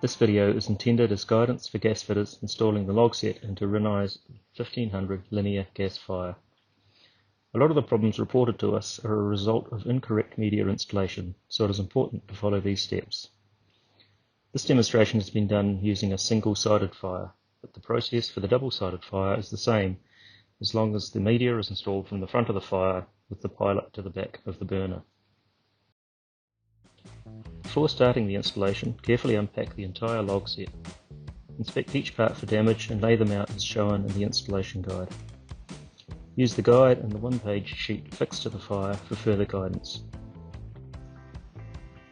This video is intended as guidance for gas fitters installing the log set into Rinnai's 1500 linear gas fire. A lot of the problems reported to us are a result of incorrect media installation, so it is important to follow these steps. This demonstration has been done using a single-sided fire, but the process for the double-sided fire is the same as long as the media is installed from the front of the fire with the pilot to the back of the burner. Before starting the installation, carefully unpack the entire log set. Inspect each part for damage and lay them out as shown in the installation guide. Use the guide and the one-page sheet fixed to the fire for further guidance.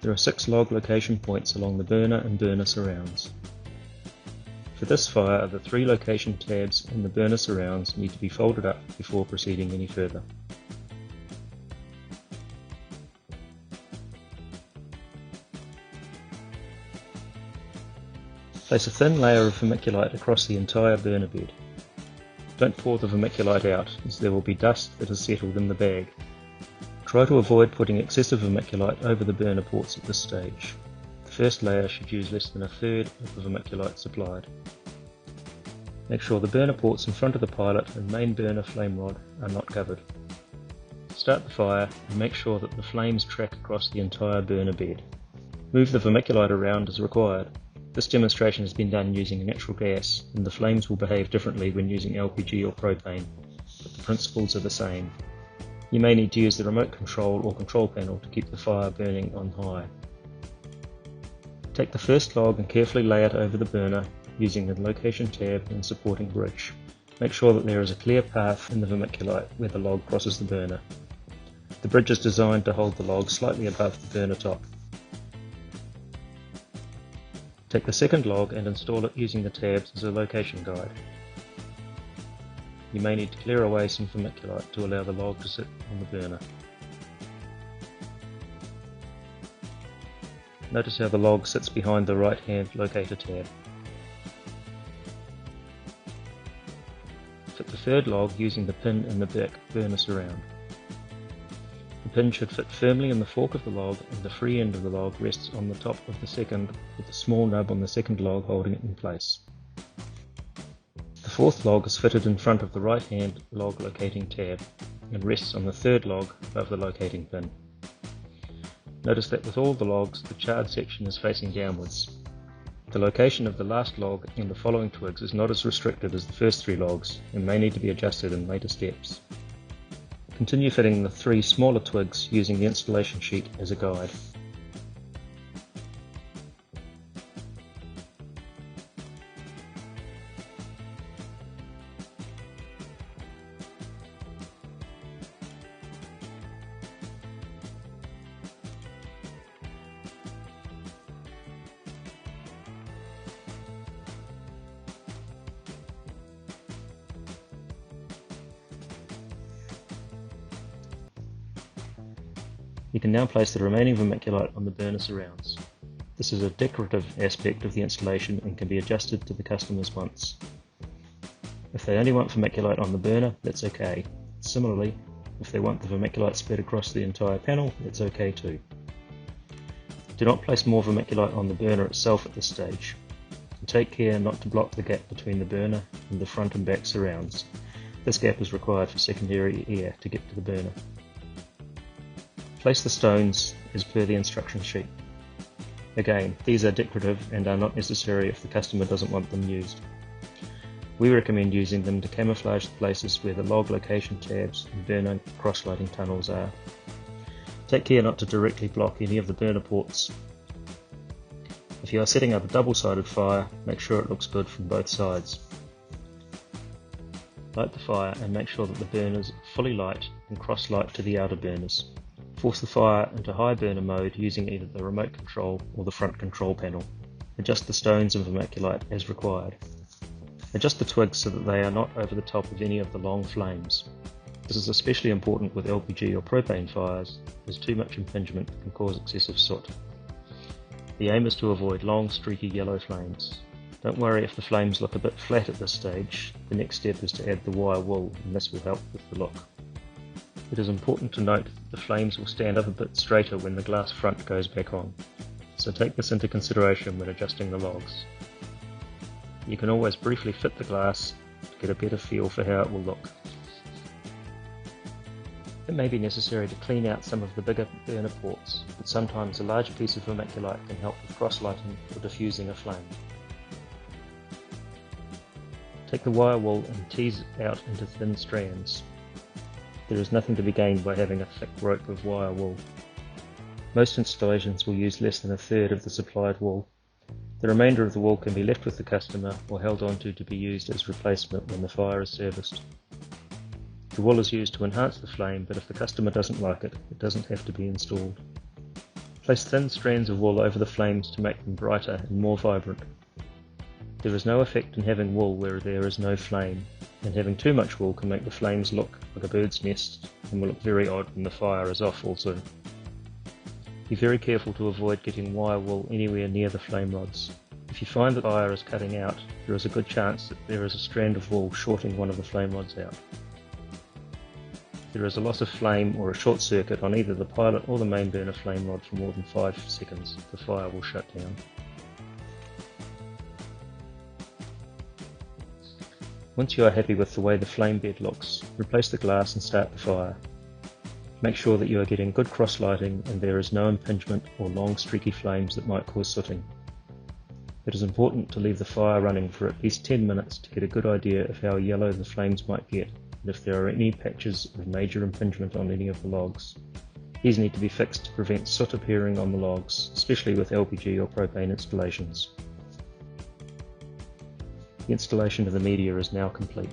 There are 6 log location points along the burner and burner surrounds. For this fire, the 3 location tabs in the burner surrounds need to be folded up before proceeding any further. Place a thin layer of vermiculite across the entire burner bed. Don't pour the vermiculite out, as there will be dust that has settled in the bag. Try to avoid putting excessive vermiculite over the burner ports at this stage. The first layer should use less than a third of the vermiculite supplied. Make sure the burner ports in front of the pilot and main burner flame rod are not covered. Start the fire and make sure that the flames track across the entire burner bed. Move the vermiculite around as required. This demonstration has been done using natural gas, and the flames will behave differently when using LPG or propane, but the principles are the same. You may need to use the remote control or control panel to keep the fire burning on high. Take the first log and carefully lay it over the burner using the location tab and supporting bridge. Make sure that there is a clear path in the vermiculite where the log crosses the burner. The bridge is designed to hold the log slightly above the burner top. Take the second log and install it using the tabs as a location guide. You may need to clear away some vermiculite to allow the log to sit on the burner. Notice how the log sits behind the right hand locator tab. Fit the third log using the pin in the back burner surround. The pin should fit firmly in the fork of the log, and the free end of the log rests on the top of the second, with the small nub on the second log holding it in place. The fourth log is fitted in front of the right hand log locating tab and rests on the third log above the locating pin. Notice that with all the logs, the charred section is facing downwards. The location of the last log and the following twigs is not as restricted as the first 3 logs and may need to be adjusted in later steps. Continue fitting the 3 smaller twigs using the installation sheet as a guide. You can now place the remaining vermiculite on the burner surrounds. This is a decorative aspect of the installation and can be adjusted to the customer's wants. If they only want vermiculite on the burner, that's okay. Similarly, if they want the vermiculite spread across the entire panel, it's okay too. Do not place more vermiculite on the burner itself at this stage, and take care not to block the gap between the burner and the front and back surrounds. This gap is required for secondary air to get to the burner. Place the stones as per the instruction sheet. Again, these are decorative and are not necessary if the customer doesn't want them used. We recommend using them to camouflage the places where the log location tabs and burner cross-lighting tunnels are. Take care not to directly block any of the burner ports. If you are setting up a double-sided fire, make sure it looks good from both sides. Light the fire and make sure that the burners fully light and cross-light to the outer burners. Force the fire into high burner mode using either the remote control or the front control panel. Adjust the stones and vermiculite as required. Adjust the twigs so that they are not over the top of any of the long flames. This is especially important with LPG or propane fires, as too much impingement can cause excessive soot. The aim is to avoid long streaky yellow flames. Don't worry if the flames look a bit flat at this stage. The next step is to add the wire wool, and this will help with the look. It is important to note that the flames will stand up a bit straighter when the glass front goes back on. so take this into consideration when adjusting the logs. You can always briefly fit the glass to get a better feel for how it will look. It may be necessary to clean out some of the bigger burner ports, but sometimes a large piece of vermiculite can help with cross-lighting or diffusing a flame. Take the wire wool and tease it out into thin strands. There is nothing to be gained by having a thick rope of wire wool. Most installations will use less than a third of the supplied wool. The remainder of the wool can be left with the customer or held onto to be used as replacement when the fire is serviced. The wool is used to enhance the flame, but if the customer doesn't like it, it doesn't have to be installed. Place thin strands of wool over the flames to make them brighter and more vibrant. There is no effect in having wool where there is no flame, and having too much wool can make the flames look like a bird's nest and will look very odd when the fire is off also. Be very careful to avoid getting wire wool anywhere near the flame rods. If you find that the fire is cutting out, there is a good chance that there is a strand of wool shorting one of the flame rods out. If there is a loss of flame or a short circuit on either the pilot or the main burner flame rod for more than 5 seconds, the fire will shut down. Once you are happy with the way the flame bed looks, replace the glass and start the fire. Make sure that you are getting good cross lighting and there is no impingement or long streaky flames that might cause sooting. It is important to leave the fire running for at least 10 minutes to get a good idea of how yellow the flames might get and if there are any patches of major impingement on any of the logs. These need to be fixed to prevent soot appearing on the logs, especially with LPG or propane installations. The installation of the media is now complete.